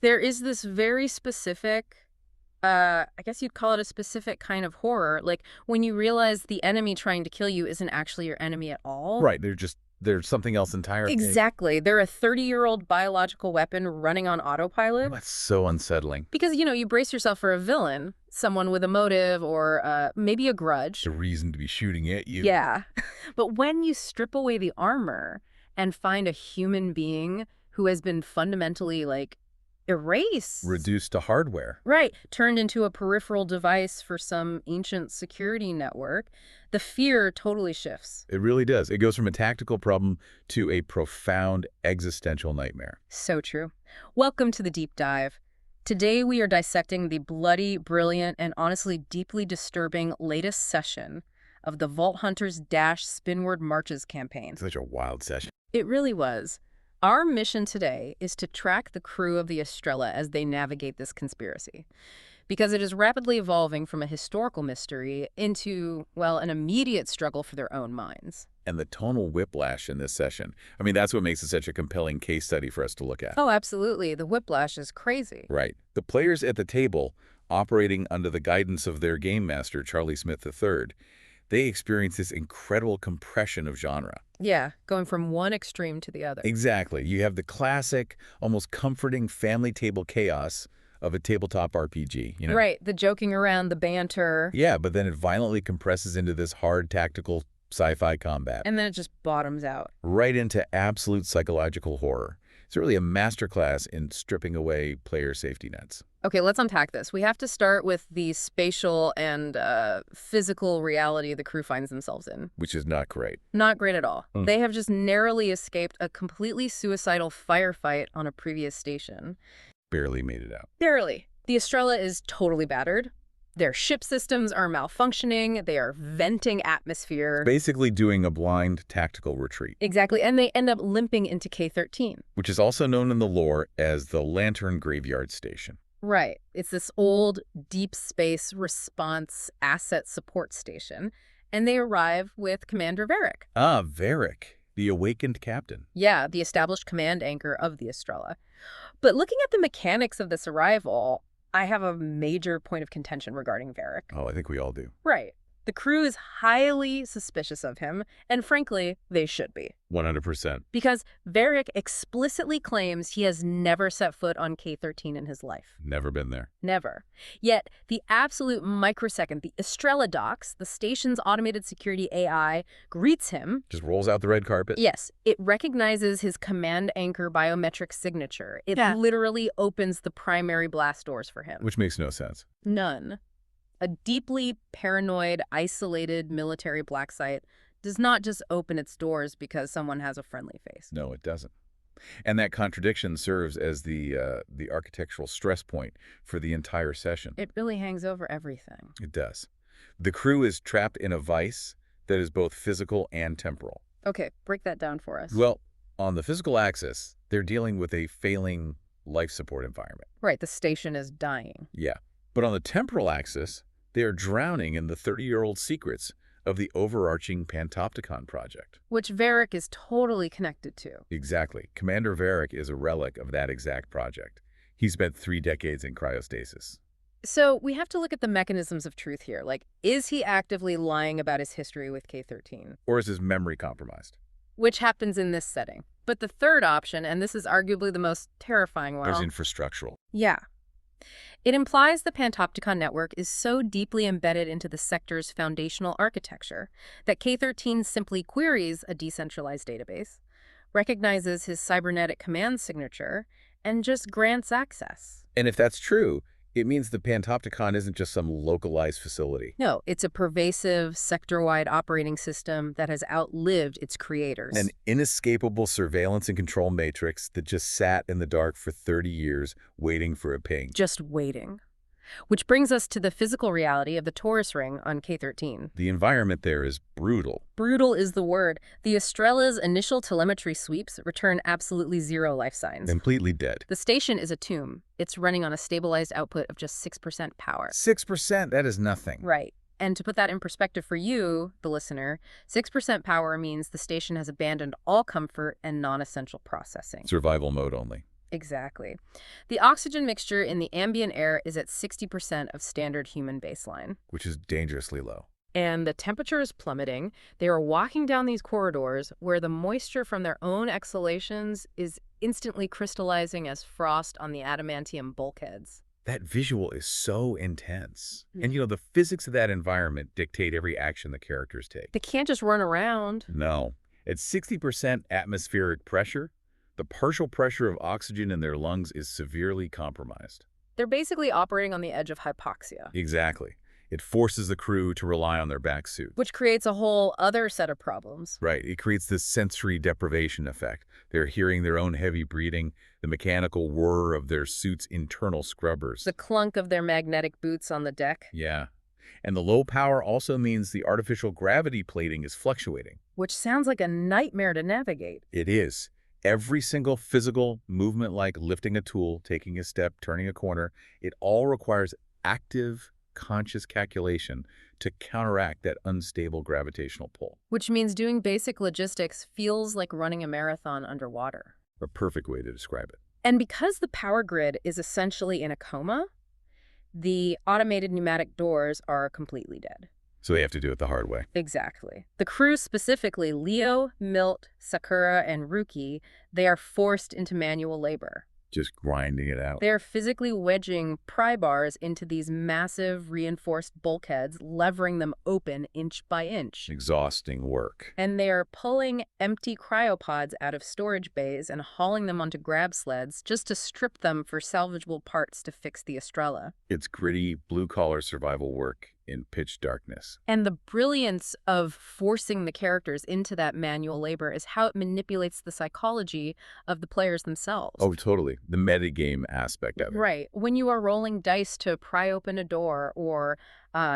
There is this very specific, I guess you'd call it a specific kind of horror, like when you realize the enemy trying to kill you isn't actually your enemy at all. Right, they're something else entirely. Exactly. They're a 30-year-old biological weapon running on autopilot. That's so unsettling. Because, you brace yourself for a villain, someone with a motive or maybe a grudge. The reason to be shooting at you. Yeah. But when you strip away the armor and find a human being who has been fundamentally, erased. Reduced to hardware. Right. Turned into a peripheral device for some ancient security network, the fear totally shifts. It really does. It goes from a tactical problem to a profound existential nightmare. So true. Welcome to the deep dive. Today we are dissecting the bloody, brilliant, and honestly deeply disturbing latest session of the Vault Hunters Spinward Marches campaign. Such a wild session. It really was. Our mission today is to track the crew of the Astrella as they navigate this conspiracy, because it is rapidly evolving from a historical mystery into, well, an immediate struggle for their own minds. And the tonal whiplash in this session. I mean, that's what makes it such a compelling case study for us to look at. Oh, absolutely. The whiplash is crazy. Right. The players at the table, operating under the guidance of their game master, Charlie Smith III, they experience this incredible compression of genre. Yeah, going from one extreme to the other. Exactly. You have the classic, almost comforting family table chaos of a tabletop RPG, Right, the joking around, the banter. Yeah, but then it violently compresses into this hard tactical sci-fi combat. And then it just bottoms out. Right into absolute psychological horror. It's really a masterclass in stripping away player safety nets. Okay, let's unpack this. We have to start with the spatial and physical reality the crew finds themselves in. Which is not great. Not great at all. They have just narrowly escaped a completely suicidal firefight on a previous station. Barely made it out. Barely. The Astrella is totally battered. Their ship systems are malfunctioning. They are venting atmosphere. Basically doing a blind tactical retreat. Exactly, and they end up limping into K-13. Which is also known in the lore as the Lantern Graveyard Station. Right. It's this old deep space response asset support station, and they arrive with Commander Varric. Ah, Varric, the awakened captain. Yeah, the established command anchor of the Astrella. But looking at the mechanics of this arrival, I have a major point of contention regarding Varric. Oh, I think we all do. Right. The crew is highly suspicious of him, and frankly, they should be. 100%. Because Varric explicitly claims he has never set foot on K-13 in his life. Never been there. Never. Yet, the absolute microsecond the Astrella docks, the station's automated security AI, greets him. Just rolls out the red carpet? Yes. It recognizes his command anchor biometric signature. It literally opens the primary blast doors for him. Which makes no sense. None. A deeply paranoid, isolated military black site does not just open its doors because someone has a friendly face. No, it doesn't. And that contradiction serves as the architectural stress point for the entire session. It really hangs over everything. It does. The crew is trapped in a vice that is both physical and temporal. Okay, break that down for us. Well, on the physical axis, they're dealing with a failing life support environment. Right, the station is dying. Yeah. But on the temporal axis, they are drowning in the 30-year-old secrets of the overarching Panopticon project. Which Varric is totally connected to. Exactly. Commander Varric is a relic of that exact project. He spent 3 decades in cryostasis. So we have to look at the mechanisms of truth here. Is he actively lying about his history with K-13? Or is his memory compromised? Which happens in this setting. But the third option, and this is arguably the most terrifying one. There's infrastructural. Yeah. It implies the Panopticon network is so deeply embedded into the sector's foundational architecture that K-13 simply queries a decentralized database, recognizes his cybernetic command signature, and just grants access. And if that's true, it means the Panopticon isn't just some localized facility. No, it's a pervasive, sector-wide operating system that has outlived its creators. An inescapable surveillance and control matrix that just sat in the dark for 30 years waiting for a ping. Just waiting. Which brings us to the physical reality of the Taurus ring on K-13. The environment there is brutal. Brutal is the word. The Astrella's initial telemetry sweeps return absolutely 0 life signs. Completely dead. The station is a tomb. It's running on a stabilized output of just 6% power. 6%? That is nothing. Right. And to put that in perspective for you, the listener, 6% power means the station has abandoned all comfort and non-essential processing. Survival mode only. Exactly. The oxygen mixture in the ambient air is at 60% of standard human baseline. which is dangerously low. And the temperature is plummeting. They are walking down these corridors where the moisture from their own exhalations is instantly crystallizing as frost on the adamantium bulkheads. That visual is so intense. Mm. And the physics of that environment dictate every action the characters take. They can't just run around. No. At 60% atmospheric pressure, the partial pressure of oxygen in their lungs is severely compromised. They're basically operating on the edge of hypoxia, Exactly. It forces the crew to rely on their back suit. which creates a whole other set of problems. Right. It creates this sensory deprivation effect. They're hearing their own heavy breathing, the mechanical whir of their suit's internal scrubbers. The clunk of their magnetic boots on the deck, Yeah. And the low power also means the artificial gravity plating is fluctuating. which sounds like a nightmare to navigate. It is. Every single physical movement, like lifting a tool, taking a step, turning a corner, it all requires active, conscious calculation to counteract that unstable gravitational pull. Which means doing basic logistics feels like running a marathon underwater. A perfect way to describe it. And because the power grid is essentially in a coma, the automated pneumatic doors are completely dead. So they have to do it the hard way. Exactly. The crew, specifically Leo, Milt, Sakura, and Ruki, they are forced into manual labor. Just grinding it out. They are physically wedging pry bars into these massive reinforced bulkheads, levering them open inch by inch. Exhausting work. And they are pulling empty cryopods out of storage bays and hauling them onto grab sleds just to strip them for salvageable parts to fix the Astrella. It's gritty, blue-collar survival work in pitch darkness. And the brilliance of forcing the characters into that manual labor is how it manipulates the psychology of the players themselves. Oh, totally. The metagame aspect of it. Right. When you are rolling dice to pry open a door or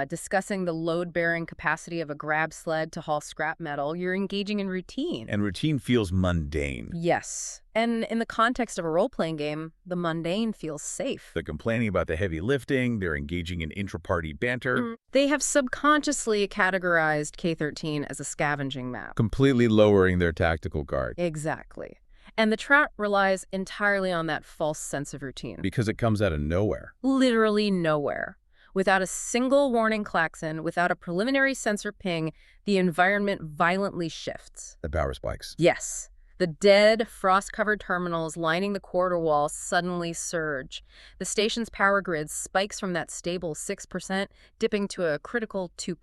discussing the load-bearing capacity of a grab sled to haul scrap metal, you're engaging in routine. And routine feels mundane. Yes. And in the context of a role-playing game, the mundane feels safe. They're complaining about the heavy lifting. They're engaging in intra-party banter. They have subconsciously categorized K-13 as a scavenging map. Completely lowering their tactical guard. Exactly. And the trap relies entirely on that false sense of routine. Because it comes out of nowhere. Literally nowhere. Without a single warning klaxon, without a preliminary sensor ping, the environment violently shifts. The power spikes. Yes. The dead, frost-covered terminals lining the corridor walls suddenly surge. The station's power grid spikes from that stable 6%, dipping to a critical 2%.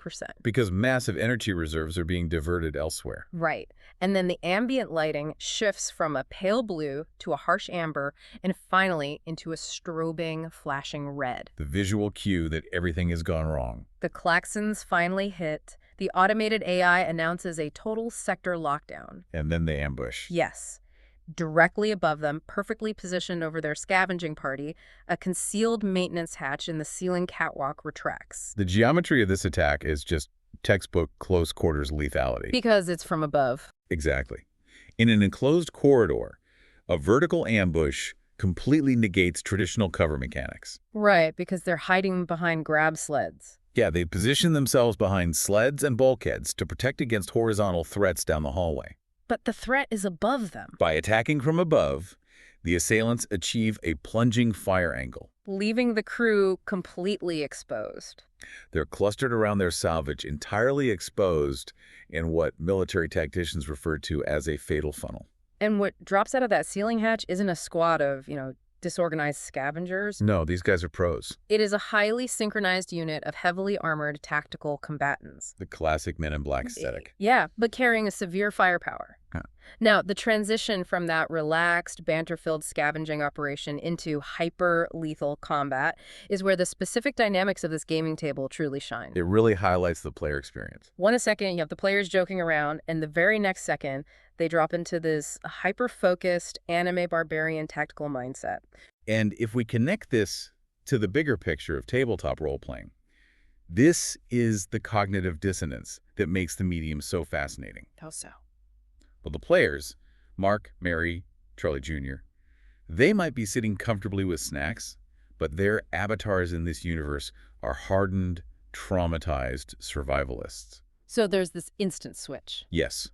Because massive energy reserves are being diverted elsewhere. Right. And then the ambient lighting shifts from a pale blue to a harsh amber, and finally into a strobing, flashing red. The visual cue that everything has gone wrong. The klaxons finally hit. The automated AI announces a total sector lockdown. And then they ambush. Yes. Directly above them, perfectly positioned over their scavenging party, a concealed maintenance hatch in the ceiling catwalk retracts. The geometry of this attack is just textbook close quarters lethality. Because it's from above. Exactly. In an enclosed corridor, a vertical ambush completely negates traditional cover mechanics. Right, because they're hiding behind grab sleds. Yeah, they position themselves behind sleds and bulkheads to protect against horizontal threats down the hallway. But the threat is above them, By attacking from above, the assailants achieve a plunging fire angle. leaving the crew completely exposed. They're clustered around their salvage, entirely exposed in what military tacticians refer to as a fatal funnel. And what drops out of that ceiling hatch isn't a squad of, disorganized scavengers. No, these guys are pros. It is a highly synchronized unit of heavily armored tactical combatants. The classic Men in Black aesthetic. Yeah, but carrying a severe firepower. Huh. Now, the transition from that relaxed, banter-filled scavenging operation into hyper-lethal combat is where the specific dynamics of this gaming table truly shine. It really highlights the player experience. One second, you have the players joking around, and the very next second, they drop into this hyper-focused, anime barbarian tactical mindset. And if we connect this to the bigger picture of tabletop role-playing, this is the cognitive dissonance that makes the medium so fascinating. How so? Well, the players, Mark, Mary, Charlie Jr., they might be sitting comfortably with snacks, but their avatars in this universe are hardened, traumatized survivalists. So there's this instant switch. Yes,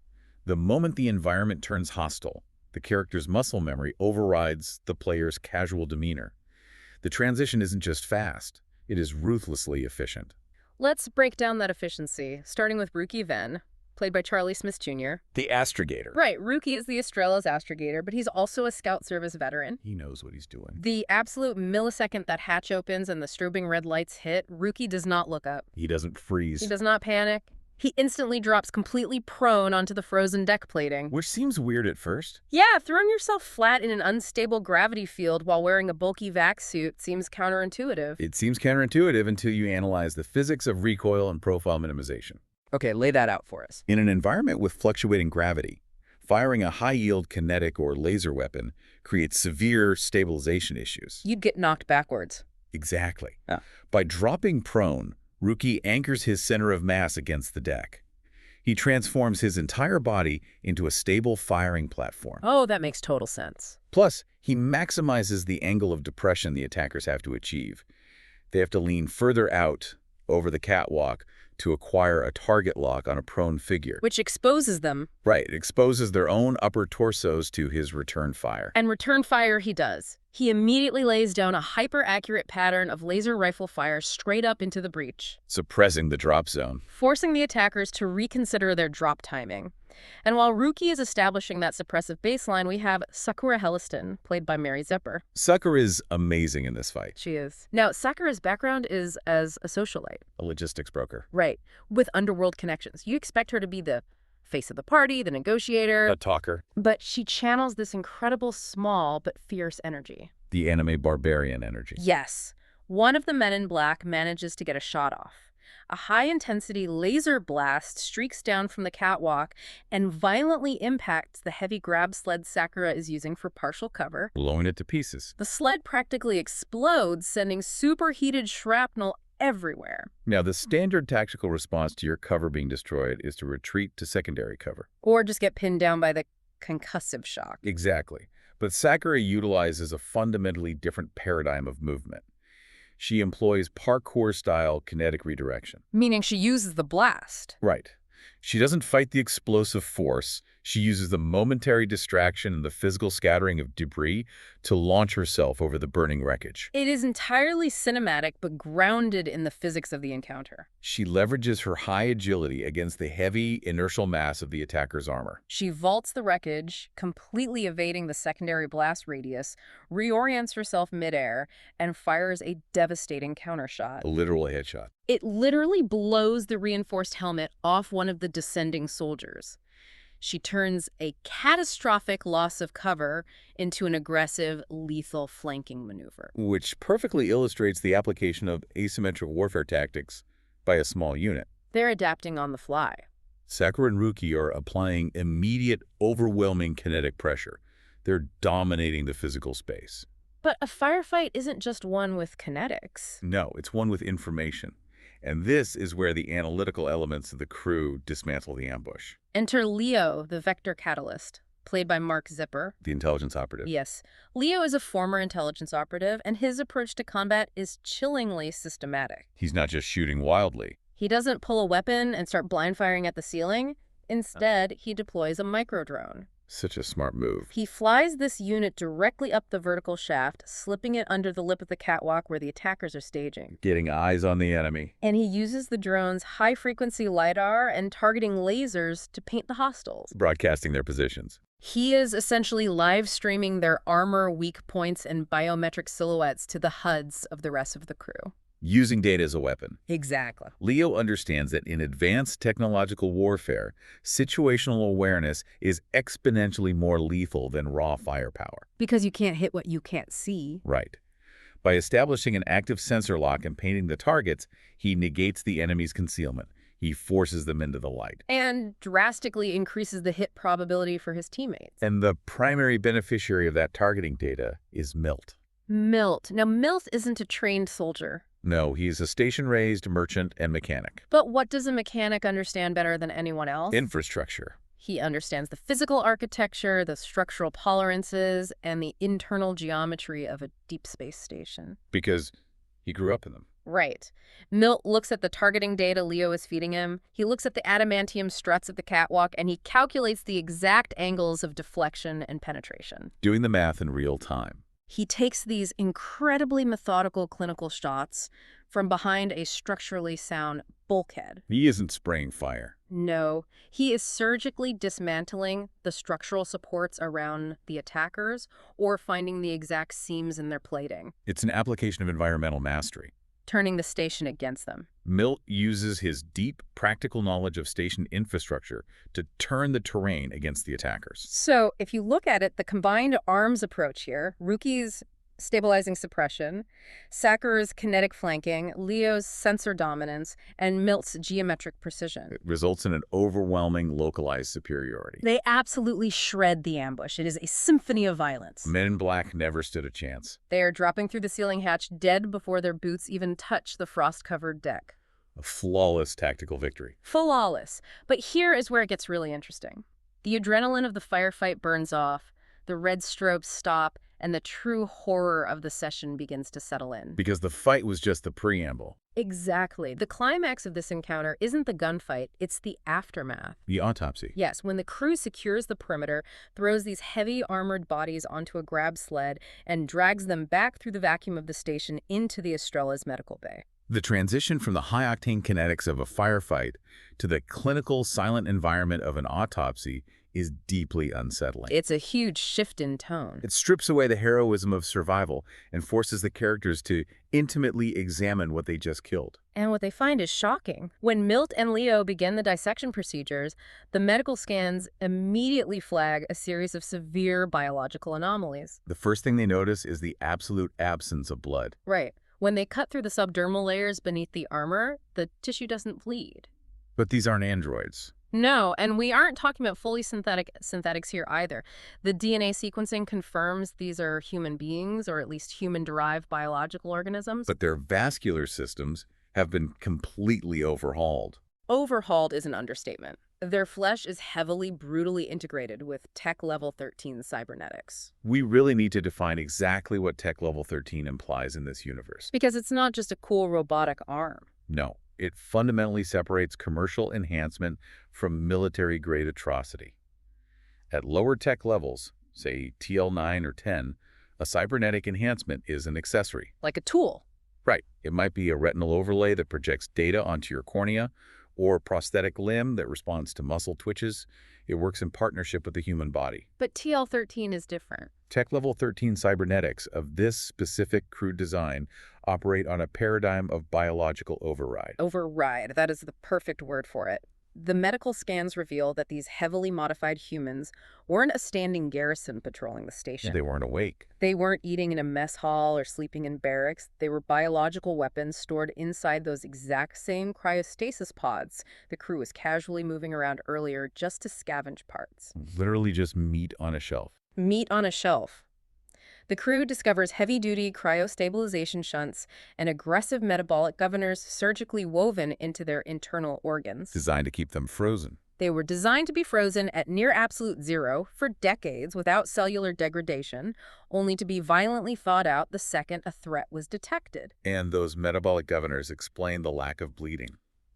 the moment the environment turns hostile, The character's muscle memory overrides the player's casual demeanor. The transition isn't just fast, it is ruthlessly efficient. Let's break down that efficiency, starting with Rookie Venn, played by Charlie Smith Jr. The Astrogator. Right, Rookie is the Astrella's Astrogator, but he's also a Scout Service veteran. He knows what he's doing. The absolute millisecond that hatch opens and the strobing red lights hit, Rookie does not look up. He doesn't freeze. He does not panic. He instantly drops completely prone onto the frozen deck plating. Which seems weird at first. Yeah, throwing yourself flat in an unstable gravity field while wearing a bulky vac suit seems counterintuitive. It seems counterintuitive until you analyze the physics of recoil and profile minimization. Okay, lay that out for us. In an environment with fluctuating gravity, firing a high-yield kinetic or laser weapon creates severe stabilization issues. You'd get knocked backwards. Exactly. Yeah. By dropping prone, Rookie anchors his center of mass against the deck. He transforms his entire body into a stable firing platform. Oh, that makes total sense. Plus, he maximizes the angle of depression the attackers have to achieve. They have to lean further out over the catwalk to acquire a target lock on a prone figure. Which exposes them. Right, it exposes their own upper torsos to his return fire. And return fire he does. He immediately lays down a hyper-accurate pattern of laser rifle fire straight up into the breach, suppressing the drop zone, forcing the attackers to reconsider their drop timing. And while Rookie is establishing that suppressive baseline, we have Sakura Helliston, played by Mary Zepper. Sakura is amazing in this fight. She is. Now, Sakura's background is as a socialite. A logistics broker. Right, with underworld connections. You expect her to be the face of the party, the negotiator. A talker. But she channels this incredible small but fierce energy. The anime barbarian energy. Yes. One of the men in black manages to get a shot off. A high-intensity laser blast streaks down from the catwalk and violently impacts the heavy grab sled Sakura is using for partial cover, blowing it to pieces. The sled practically explodes, sending superheated shrapnel everywhere. Now, the standard tactical response to your cover being destroyed is to retreat to secondary cover. Or just get pinned down by the concussive shock. Exactly. But Sakura utilizes a fundamentally different paradigm of movement. She employs parkour-style kinetic redirection. Meaning she uses the blast. Right. She doesn't fight the explosive force. She uses the momentary distraction and the physical scattering of debris to launch herself over the burning wreckage. It is entirely cinematic, but grounded in the physics of the encounter. She leverages her high agility against the heavy, inertial mass of the attacker's armor. She vaults the wreckage, completely evading the secondary blast radius, reorients herself midair, and fires a devastating countershot. A literal headshot. It literally blows the reinforced helmet off one of the descending soldiers. She turns a catastrophic loss of cover into an aggressive, lethal flanking maneuver. Which perfectly illustrates the application of asymmetric warfare tactics by a small unit. They're adapting on the fly. Sakura and Rookie are applying immediate, overwhelming kinetic pressure. They're dominating the physical space. But a firefight isn't just one with kinetics. No, it's one with information. And this is where the analytical elements of the crew dismantle the ambush. Enter Leo, the Vector Catalyst, played by Mark Zipper. The intelligence operative. Yes. Leo is a former intelligence operative, and his approach to combat is chillingly systematic. He's not just shooting wildly. He doesn't pull a weapon and start blind firing at the ceiling. Instead, he deploys a microdrone. Such a smart move. He flies this unit directly up the vertical shaft, slipping it under the lip of the catwalk where the attackers are staging. Getting eyes on the enemy. And he uses the drone's high-frequency LiDAR and targeting lasers to paint the hostiles. Broadcasting their positions. He is essentially live streaming their armor, weak points, and biometric silhouettes to the HUDs of the rest of the crew. Using data as a weapon. Exactly. Leo understands that in advanced technological warfare, situational awareness is exponentially more lethal than raw firepower. Because you can't hit what you can't see. Right. By establishing an active sensor lock and painting the targets, he negates the enemy's concealment. He forces them into the light. And drastically increases the hit probability for his teammates. And the primary beneficiary of that targeting data is Milt. Milt. Now, Milt isn't a trained soldier. No, he's a station-raised merchant and mechanic. But what does a mechanic understand better than anyone else? Infrastructure. He understands the physical architecture, the structural tolerances, and the internal geometry of a deep space station. Because he grew up in them. Right. Milt looks at the targeting data Leo is feeding him. He looks at the adamantium struts of the catwalk, and he calculates the exact angles of deflection and penetration. Doing the math in real time. He takes these incredibly methodical clinical shots from behind a structurally sound bulkhead. He isn't spraying fire. No, he is surgically dismantling the structural supports around the attackers or finding the exact seams in their plating, It's an application of environmental mastery. turning the station against them. Milt uses his deep, practical knowledge of station infrastructure to turn the terrain against the attackers. So if you look at it, the combined arms approach here, Ruki's stabilizing suppression, Sakura's kinetic flanking, Leo's sensor dominance, and Milt's geometric precision. It results in an overwhelming localized superiority. They absolutely shred the ambush. It is a symphony of violence. Men in Black never stood a chance. They are dropping through the ceiling hatch dead before their boots even touch the frost-covered deck. A flawless tactical victory. Flawless. But here is where it gets really interesting. The adrenaline of the firefight burns off, the red strobes stop, and the true horror of the session begins to settle in. Because the fight was just the preamble. Exactly. The climax of this encounter isn't the gunfight, it's the aftermath. The autopsy. Yes, when the crew secures the perimeter, throws these heavy armored bodies onto a grab sled, and drags them back through the vacuum of the station into the Astrella's medical bay. The transition from the high-octane kinetics of a firefight to the clinical, silent environment of an autopsy is deeply unsettling. It's a huge shift in tone. It strips away the heroism of survival and forces the characters to intimately examine what they just killed. And what they find is shocking. When Milt and Leo begin the dissection procedures, the medical scans immediately flag a series of severe biological anomalies. The first thing they notice is the absolute absence of blood. Right. When they cut through the subdermal layers beneath the armor, the tissue doesn't bleed. But these aren't androids. No, and we aren't talking about fully synthetics here either. The DNA sequencing confirms these are human beings, or at least human-derived biological organisms. But their vascular systems have been completely overhauled. Overhauled is an understatement. Their flesh is heavily, brutally integrated with Tech Level 13 cybernetics. We really need to define exactly what Tech Level 13 implies in this universe. Because it's not just a cool robotic arm. No, it fundamentally separates commercial enhancement from military-grade atrocity. At lower tech levels, say TL9 or 10, a cybernetic enhancement is an accessory. Like a tool. Right. It might be a retinal overlay that projects data onto your cornea, or a prosthetic limb that responds to muscle twitches. It works in partnership with the human body. But TL13 is different. Tech Level 13 cybernetics of this specific crude design operate on a paradigm of biological override. Override, that is the perfect word for it. The medical scans reveal that these heavily modified humans weren't a standing garrison patrolling the station. They weren't awake. They weren't eating in a mess hall or sleeping in barracks. They were biological weapons stored inside those exact same cryostasis pods the crew was casually moving around earlier just to scavenge parts. Literally just meat on a shelf. Meat on a shelf. The crew discovers heavy-duty cryostabilization shunts and aggressive metabolic governors surgically woven into their internal organs. Designed to keep them frozen. They were designed to be frozen at near absolute zero for decades without cellular degradation, only to be violently thawed out the second a threat was detected. And those metabolic governors explain the lack of bleeding.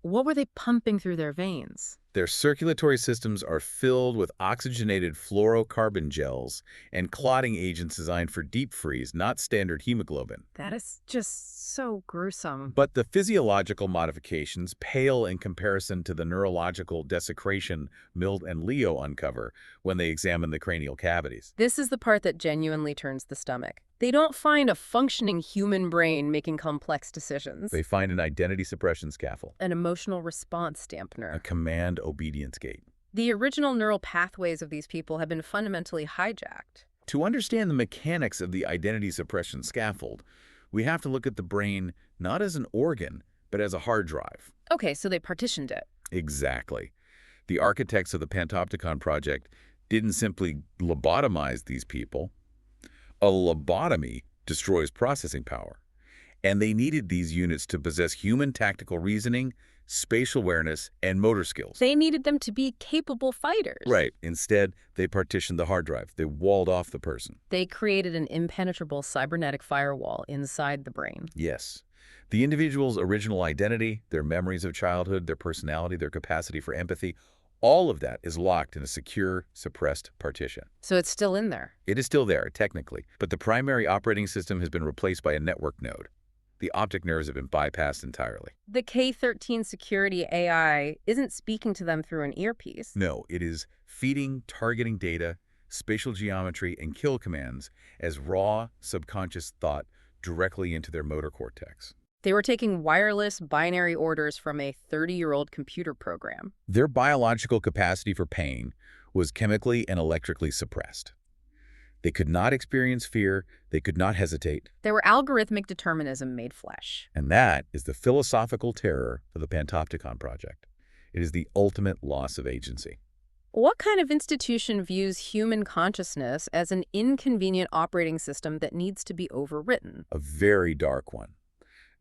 What were they pumping through their veins? Their circulatory systems are filled with oxygenated fluorocarbon gels and clotting agents designed for deep freeze, not standard hemoglobin. That is just so gruesome. But the physiological modifications pale in comparison to the neurological desecration Milt and Leo uncover when they examine the cranial cavities. This is the part that genuinely turns the stomach. They don't find a functioning human brain making complex decisions. They find an identity suppression scaffold, An emotional response dampener. a command obedience gate. The original neural pathways of these people have been fundamentally hijacked. To understand the mechanics of the identity suppression scaffold, we have to look at the brain not as an organ, but as a hard drive. Okay, so they partitioned it. Exactly. The architects of the Panopticon project didn't simply lobotomize these people. A lobotomy destroys processing power, and they needed these units to possess human tactical reasoning, spatial awareness, and motor skills. They needed them to be capable fighters. Right. Instead, they partitioned the hard drive. They walled off the person. They created an impenetrable cybernetic firewall inside the brain. Yes. The individual's original identity, their memories of childhood, their personality, their capacity for empathy, all of that is locked in a secure, suppressed partition. So it's still in there. It is still there, technically, but the primary operating system has been replaced by a network node. The optic nerves have been bypassed entirely. The K-13 security AI isn't speaking to them through an earpiece. No, it is feeding targeting data, spatial geometry, and kill commands as raw, subconscious thought directly into their motor cortex. They were taking wireless binary orders from a 30-year-old computer program. Their biological capacity for pain was chemically and electrically suppressed. They could not experience fear, they could not hesitate. They were algorithmic determinism made flesh. And that is the philosophical terror of the Panopticon project. It is the ultimate loss of agency. What kind of institution views human consciousness as an inconvenient operating system that needs to be overwritten? A very dark one.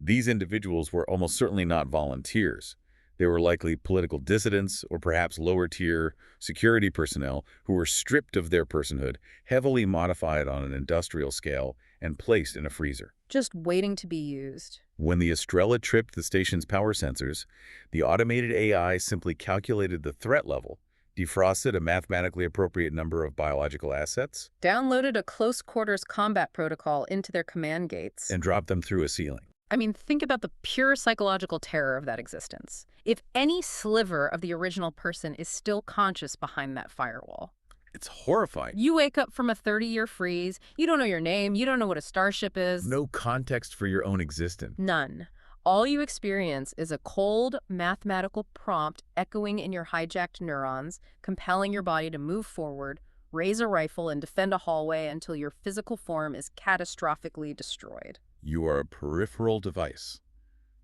These individuals were almost certainly not volunteers. They were likely political dissidents or perhaps lower-tier security personnel who were stripped of their personhood, heavily modified on an industrial scale, and placed in a freezer. Just waiting to be used. When the Astrella tripped the station's power sensors, the automated AI simply calculated the threat level, defrosted a mathematically appropriate number of biological assets, Downloaded a close-quarters combat protocol into their command gates. and dropped them through a ceiling. I mean, think about the pure psychological terror of that existence. If any sliver of the original person is still conscious behind that firewall. It's horrifying. You wake up from a 30-year freeze, you don't know your name, you don't know what a starship is. No context for your own existence. None. All you experience is a cold, mathematical prompt echoing in your hijacked neurons, compelling your body to move forward, raise a rifle, and defend a hallway until your physical form is catastrophically destroyed. You are a peripheral device,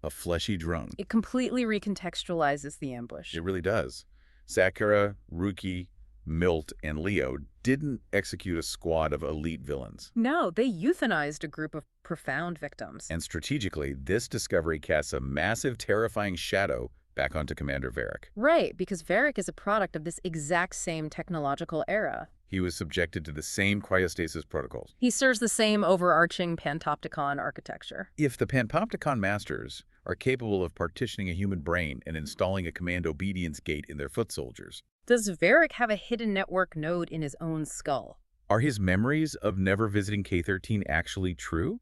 a fleshy drone. It completely recontextualizes the ambush. It really does. Sakura, Ruki, Milt, and Leo didn't execute a squad of elite villains. No, they euthanized a group of profound victims. And strategically, this discovery casts a massive, terrifying shadow back onto Commander Varric. Right, because Varric is a product of this exact same technological era. He was subjected to the same cryostasis protocols. He serves the same overarching Panopticon architecture. If the Panopticon masters are capable of partitioning a human brain and installing a command obedience gate in their foot soldiers, Does Varric have a hidden network node in his own skull? are his memories of never visiting K-13 actually true?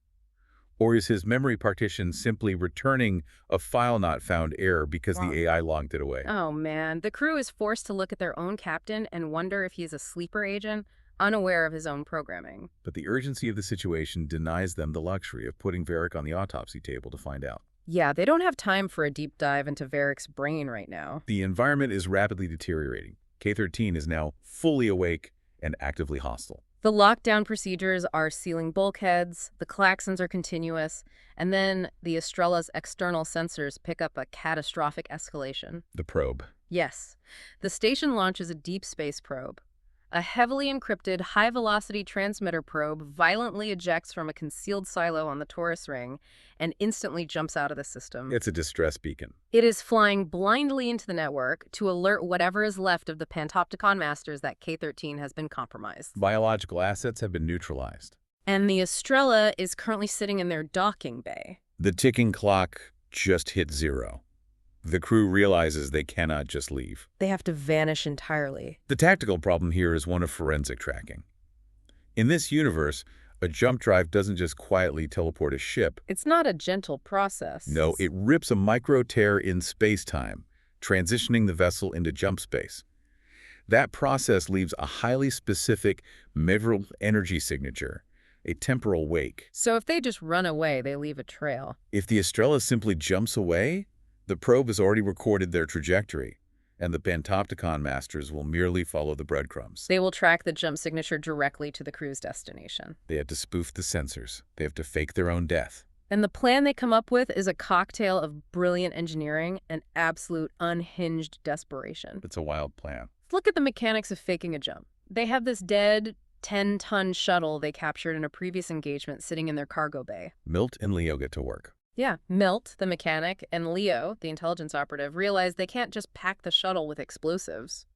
Or is his memory partition simply returning a file not found error because Wow. the AI logged it away? Oh man, the crew is forced to look at their own captain and wonder if he's a sleeper agent, unaware of his own programming. But the urgency of the situation denies them the luxury of putting Varric on the autopsy table to find out. Yeah, they don't have time for a deep dive into Varric's brain right now. The environment is rapidly deteriorating. K-13 is now fully awake and actively hostile. The lockdown procedures are sealing bulkheads, the klaxons are continuous, and then the Astrella's external sensors pick up a catastrophic escalation. The probe. Yes, the station launches a deep space probe. A heavily encrypted, high-velocity transmitter probe violently ejects from a concealed silo on the Taurus ring and instantly jumps out of the system. It's a distress beacon. It is flying blindly into the network to alert whatever is left of the Panopticon masters that K-13 has been compromised. Biological assets have been neutralized. And the Astrella is currently sitting in their docking bay. The ticking clock just hit zero. The crew realizes they cannot just leave. They have to vanish entirely. The tactical problem here is one of forensic tracking. In this universe, a jump drive doesn't just quietly teleport a ship. It's not a gentle process. No, it rips a micro-tear in space-time, transitioning the vessel into jump space. That process leaves a highly specific, measurable energy signature, a temporal wake. So if they just run away, they leave a trail. If the Astrella simply jumps away, the probe has already recorded their trajectory, and the Panopticon masters will merely follow the breadcrumbs. They will track the jump signature directly to the crew's destination. They have to spoof the sensors. They have to fake their own death. And the plan they come up with is a cocktail of brilliant engineering and absolute unhinged desperation. It's a wild plan. Look at the mechanics of faking a jump. They have this dead, 10-ton shuttle they captured in a previous engagement sitting in their cargo bay. Milt and Leo get to work. Yeah, Milt, the mechanic, and Leo, the intelligence operative, realize they can't just pack the shuttle with explosives.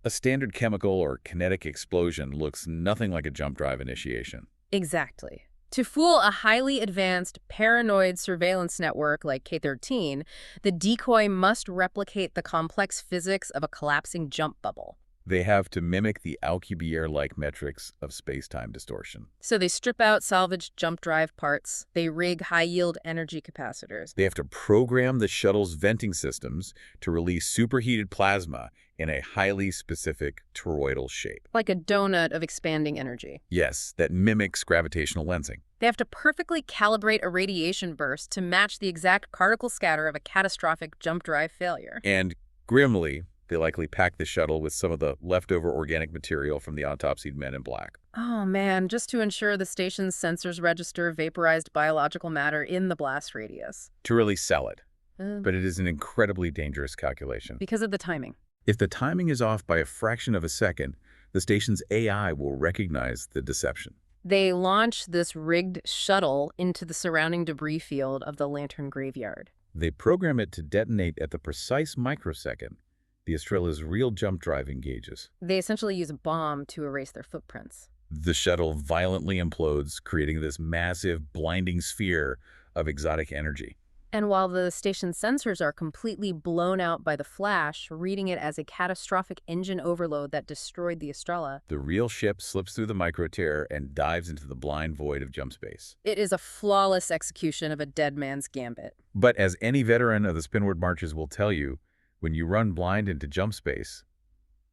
A standard chemical or kinetic explosion looks nothing like a jump drive initiation. Exactly. To fool a highly advanced paranoid surveillance network like K-13, the decoy must replicate the complex physics of a collapsing jump bubble. They have to mimic the Alcubierre-like metrics of space-time distortion. So they strip out salvaged jump drive parts, they rig high-yield energy capacitors. They have to program the shuttle's venting systems to release superheated plasma in a highly specific toroidal shape. Like a donut of expanding energy. Yes, that mimics gravitational lensing. They have to perfectly calibrate a radiation burst to match the exact particle scatter of a catastrophic jump drive failure. And grimly, they likely pack the shuttle with some of the leftover organic material from the autopsied men in black. Oh man, just to ensure the station's sensors register vaporized biological matter in the blast radius. To really sell it. Uh, But it is an incredibly dangerous calculation. because of the timing. If the timing is off by a fraction of a second, the station's AI will recognize the deception. They launch this rigged shuttle into the surrounding debris field of the Lantern Graveyard. They program it to detonate at the precise microsecond the Astrella's real jump drive engages. They essentially use a bomb to erase their footprints. The shuttle violently implodes, creating this massive, blinding sphere of exotic energy. And while the station's sensors are completely blown out by the flash, reading it as a catastrophic engine overload that destroyed the Astrella, The real ship slips through the microtear and dives into the blind void of jump space. it is a flawless execution of a dead man's gambit. But as any veteran of the Spinward marches will tell you, when you run blind into jump space,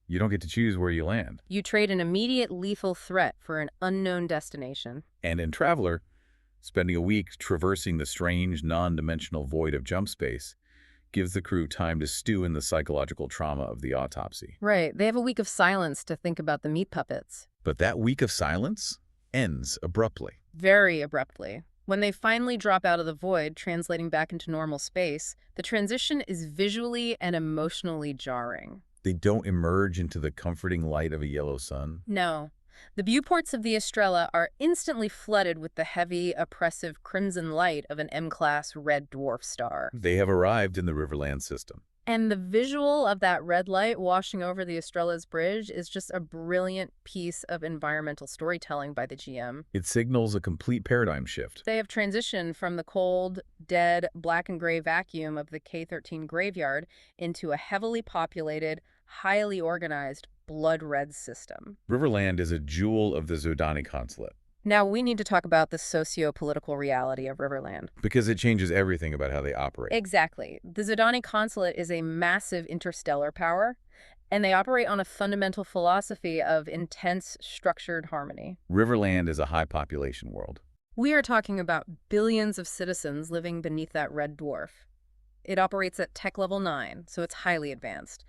you don't get to choose where you land. You trade an immediate lethal threat for an unknown destination. And in Traveler, spending a week traversing the strange, non-dimensional void of jump space gives the crew time to stew in the psychological trauma of the autopsy. Right, they have a week of silence to think about the meat puppets. But that week of silence ends abruptly. Very abruptly. When they finally drop out of the void, translating back into normal space, the transition is visually and emotionally jarring. They don't emerge into the comforting light of a yellow sun. No. The viewports of the Astrella are instantly flooded with the heavy, oppressive crimson light of an M-class red dwarf star. They have arrived in the Riverland system. And the visual of that red light washing over the Astrella's bridge is just a brilliant piece of environmental storytelling by the GM. It signals a complete paradigm shift. They have transitioned from the cold, dead, black and gray vacuum of the K-13 graveyard into a heavily populated, highly organized, blood-red system. Riverland is a jewel of the Zodani consulate Now we need to talk about the socio-political reality of Riverland. because it changes everything about how they operate. Exactly. The Zodani consulate is a massive interstellar power, and they operate on a fundamental philosophy of intense, structured harmony. Riverland is a high-population world. We are talking about billions of citizens living beneath that red dwarf. It operates at tech level 9, so it's highly advanced.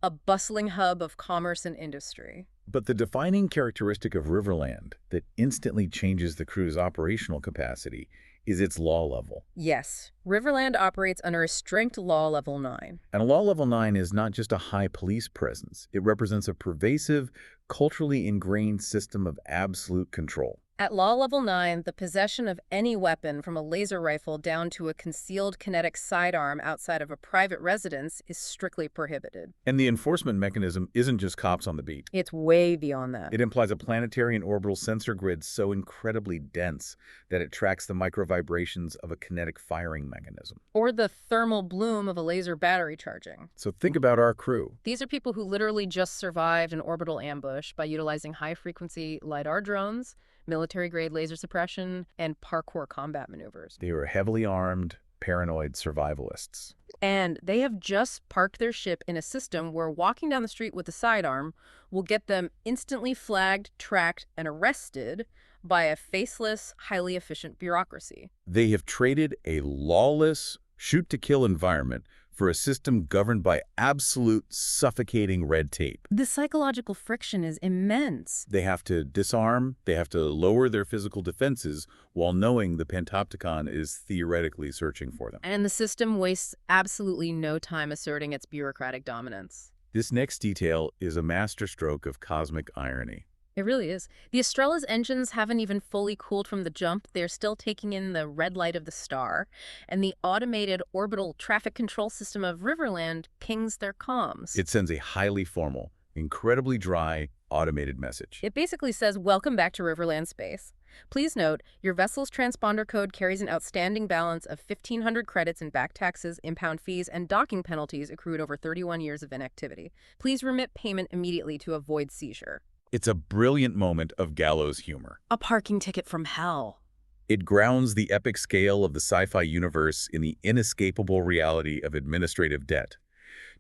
A bustling hub of commerce and industry. But the defining characteristic of Riverland that instantly changes the crew's operational capacity is its law level. Yes, Riverland operates under a strict law level 9. And a law level 9 is not just a high police presence. It represents a pervasive, culturally ingrained system of absolute control. At law level 9, the possession of any weapon from a laser rifle down to a concealed kinetic sidearm outside of a private residence is strictly prohibited. And the enforcement mechanism isn't just cops on the beat. It's way beyond that. It implies a planetary and orbital sensor grid so incredibly dense that it tracks the microvibrations of a kinetic firing mechanism. Or the thermal bloom of a laser battery charging. So think about our crew. These are people who literally just survived an orbital ambush by utilizing high-frequency LiDAR drones, military-grade laser suppression, and parkour combat maneuvers. They were heavily armed, paranoid survivalists. And they have just parked their ship in a system where walking down the street with a sidearm will get them instantly flagged, tracked, and arrested by a faceless, highly efficient bureaucracy. They have traded a lawless, shoot-to-kill environment for a system governed by absolute suffocating red tape. The psychological friction is immense. They have to disarm, they have to lower their physical defenses while knowing the Panopticon is theoretically searching for them. And the system wastes absolutely no time asserting its bureaucratic dominance. This next detail is a masterstroke of cosmic irony. It really is. The Astrella's engines haven't even fully cooled from the jump. They're still taking in the red light of the star, and the automated orbital traffic control system of Riverland pings their comms. It sends a highly formal, incredibly dry, automated message. It basically says, "Welcome back to Riverland space. Please note, your vessel's transponder code carries an outstanding balance of 1,500 credits in back taxes, impound fees, and docking penalties accrued over 31 years of inactivity. Please remit payment immediately to avoid seizure. It's a brilliant moment of gallows humor. A parking ticket from hell. It grounds the epic scale of the sci-fi universe in the inescapable reality of administrative debt.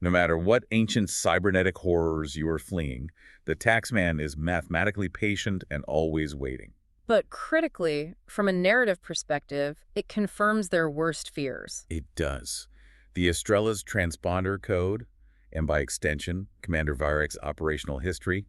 No matter what ancient cybernetic horrors you are fleeing, the taxman is mathematically patient and always waiting. But critically, from a narrative perspective, it confirms their worst fears. It does. The Astrella's transponder code, and by extension, Commander Virek's operational history,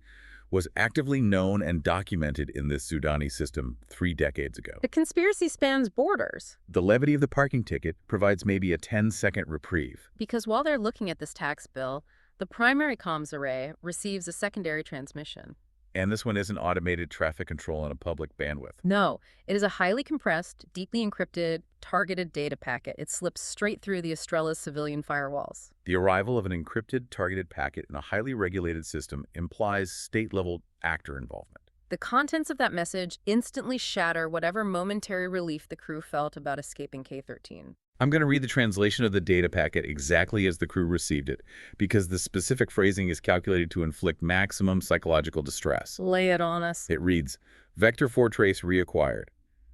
was actively known and documented in this Zudani system 3 decades ago. The conspiracy spans borders. The levity of the parking ticket provides maybe a 10-second reprieve. Because while they're looking at this tax bill, the primary comms array receives a secondary transmission. And this one isn't automated traffic control on a public bandwidth. No, it is a highly compressed, deeply encrypted, targeted data packet. It slips straight through the Astrella's civilian firewalls. The arrival of an encrypted, targeted packet in a highly regulated system implies state-level actor involvement. The contents of that message instantly shatter whatever momentary relief the crew felt about escaping K-13. I'm going to read the translation of the data packet exactly as the crew received it, because the specific phrasing is calculated to inflict maximum psychological distress. Lay it on us. It reads, Vector 4 trace reacquired.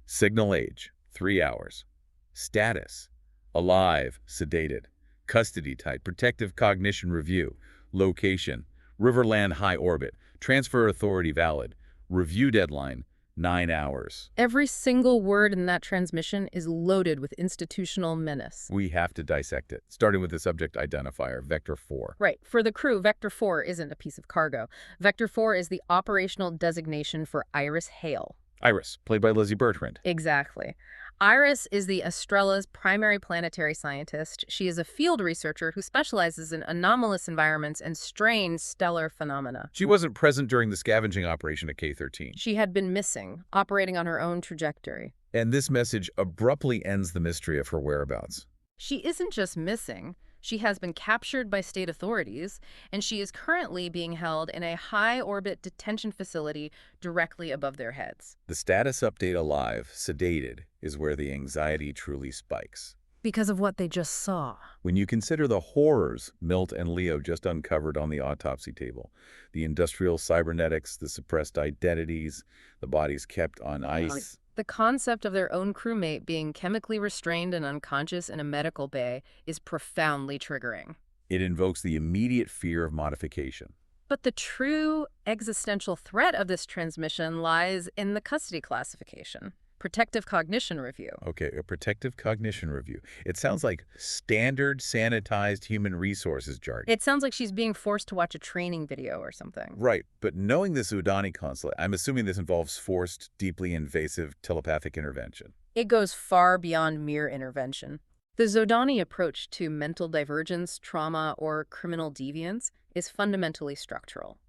Signal age, 3 hours. Status, alive, sedated. Custody type, protective cognition review. Location, Riverland high orbit. Transfer authority valid. Review deadline, 9 hours. Every single word in that transmission is loaded with institutional menace. We have to dissect it, starting with the subject identifier, Vector 4. Right. For the crew, Vector 4 isn't a piece of cargo. Vector 4 is the operational designation for Iris Hale. Iris, played by Lizzie Bertrand. Exactly. Iris is the Astrella's primary planetary scientist. She is a field researcher who specializes in anomalous environments and strange stellar phenomena. She wasn't present during the scavenging operation at K-13. She had been missing, operating on her own trajectory. And this message abruptly ends the mystery of her whereabouts. She isn't just missing. She has been captured by state authorities, and she is currently being held in a high-orbit detention facility directly above their heads. The status update alive, sedated, is where the anxiety truly spikes. Because of what they just saw. When you consider the horrors Milt and Leo just uncovered on the autopsy table, the industrial cybernetics, the suppressed identities, the bodies kept on ice. The concept of their own crewmate being chemically restrained and unconscious in a medical bay is profoundly triggering. It invokes the immediate fear of modification. But the true existential threat of this transmission lies in the custody classification. Protective cognition review. Okay, a protective cognition review. It sounds like standard sanitized human resources jargon. It sounds like she's being forced to watch a training video or something. Right, but knowing the Zudani consulate, I'm assuming this involves forced, deeply invasive telepathic intervention. It goes far beyond mere intervention. The Zodani approach to mental divergence, trauma, or criminal deviance is fundamentally structural.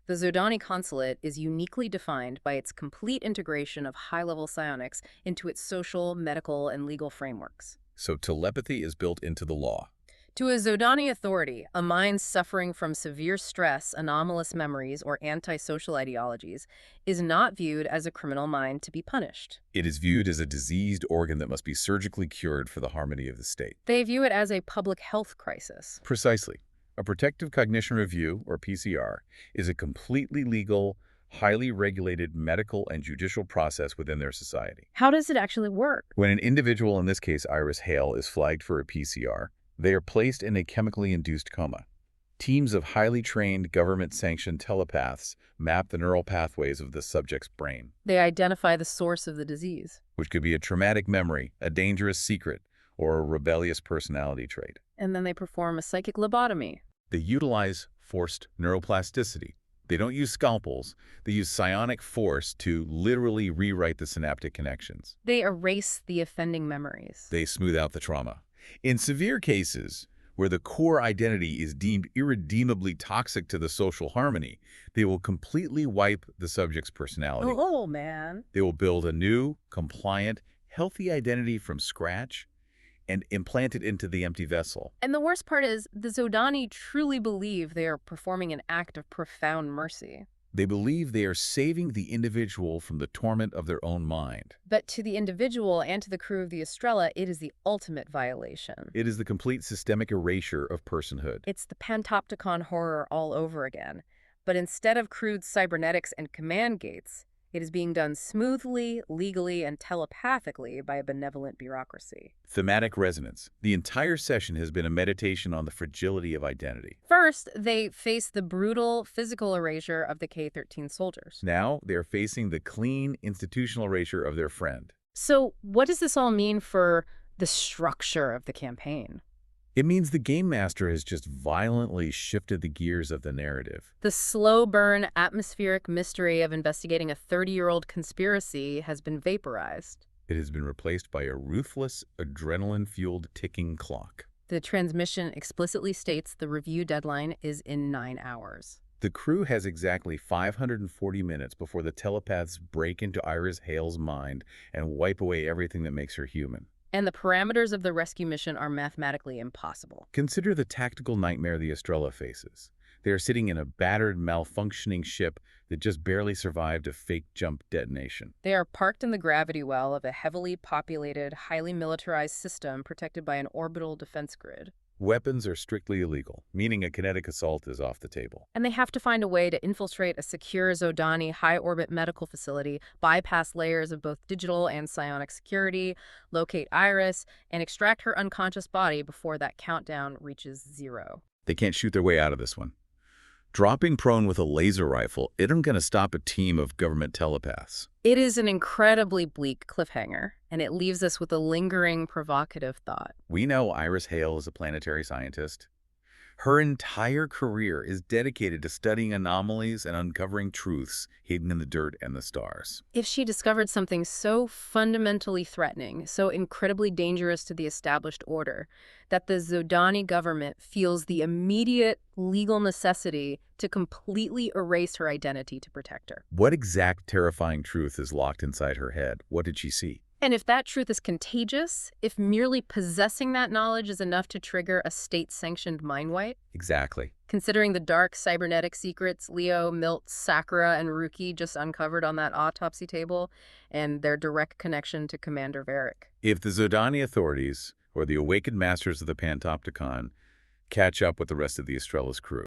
The Zodani consulate is uniquely defined by its complete integration of high-level psionics into its social, medical, and legal frameworks. So telepathy is built into the law. To a Zodani authority, a mind suffering from severe stress, anomalous memories, or antisocial ideologies is not viewed as a criminal mind to be punished. It is viewed as a diseased organ that must be surgically cured for the harmony of the state. They view it as a public health crisis. Precisely. A protective cognition review, or PCR, is a completely legal, highly regulated medical and judicial process within their society. How does it actually work? When an individual, in this case Iris Hale, is flagged for a PCR, they are placed in a chemically induced coma. Teams of highly trained, government-sanctioned telepaths map the neural pathways of the subject's brain. They identify the source of the disease. Which could be a traumatic memory, a dangerous secret, or a rebellious personality trait. And then they perform a psychic lobotomy. They utilize forced neuroplasticity. They don't use scalpels. They use psionic force to literally rewrite the synaptic connections. They erase the offending memories. They smooth out the trauma. In severe cases, where the core identity is deemed irredeemably toxic to the social harmony, they will completely wipe the subject's personality. Oh, man. They will build a new, compliant, healthy identity from scratch and implant it into the empty vessel. And the worst part is, the Zodani truly believe they are performing an act of profound mercy. They believe they are saving the individual from the torment of their own mind. But to the individual and to the crew of the Astrella, it is the ultimate violation. It is the complete systemic erasure of personhood. It's the Panopticon horror all over again. But instead of crude cybernetics and command gates, it is being done smoothly, legally, and telepathically by a benevolent bureaucracy. Thematic resonance. The entire session has been a meditation on the fragility of identity. First, they face the brutal physical erasure of the K-13 soldiers. Now, they are facing the clean, institutional erasure of their friend. So what does this all mean for the structure of the campaign? It means the Game Master has just violently shifted the gears of the narrative. The slow burn, atmospheric mystery of investigating a 30-year-old conspiracy has been vaporized. It has been replaced by a ruthless, adrenaline-fueled ticking clock. The transmission explicitly states the review deadline is in 9 hours. The crew has exactly 540 minutes before the telepaths break into Iris Hale's mind and wipe away everything that makes her human. And the parameters of the rescue mission are mathematically impossible. Consider the tactical nightmare the Astrella faces. They are sitting in a battered, malfunctioning ship that just barely survived a fake jump detonation. They are parked in the gravity well of a heavily populated, highly militarized system protected by an orbital defense grid. Weapons are strictly illegal, meaning a kinetic assault is off the table. And they have to find a way to infiltrate a secure Zodani high-orbit medical facility, bypass layers of both digital and psionic security, locate Iris, and extract her unconscious body before that countdown reaches 0. They can't shoot their way out of this one. Dropping prone with a laser rifle isn't going to stop a team of government telepaths. It is an incredibly bleak cliffhanger, and it leaves us with a lingering, provocative thought. We know Iris Hale is a planetary scientist. Her entire career is dedicated to studying anomalies and uncovering truths hidden in the dirt and the stars. If she discovered something so fundamentally threatening, so incredibly dangerous to the established order, that the Zodani government feels the immediate legal necessity to completely erase her identity to protect her. What exact terrifying truth is locked inside her head? What did she see? And if that truth is contagious, if merely possessing that knowledge is enough to trigger a state-sanctioned mind wipe? Exactly. Considering the dark cybernetic secrets Leo, Milt, Sakura, and Ruki just uncovered on that autopsy table, and their direct connection to Commander Varric. If the Zodani authorities, or the awakened masters of the Panopticon, catch up with the rest of the Astrella's crew,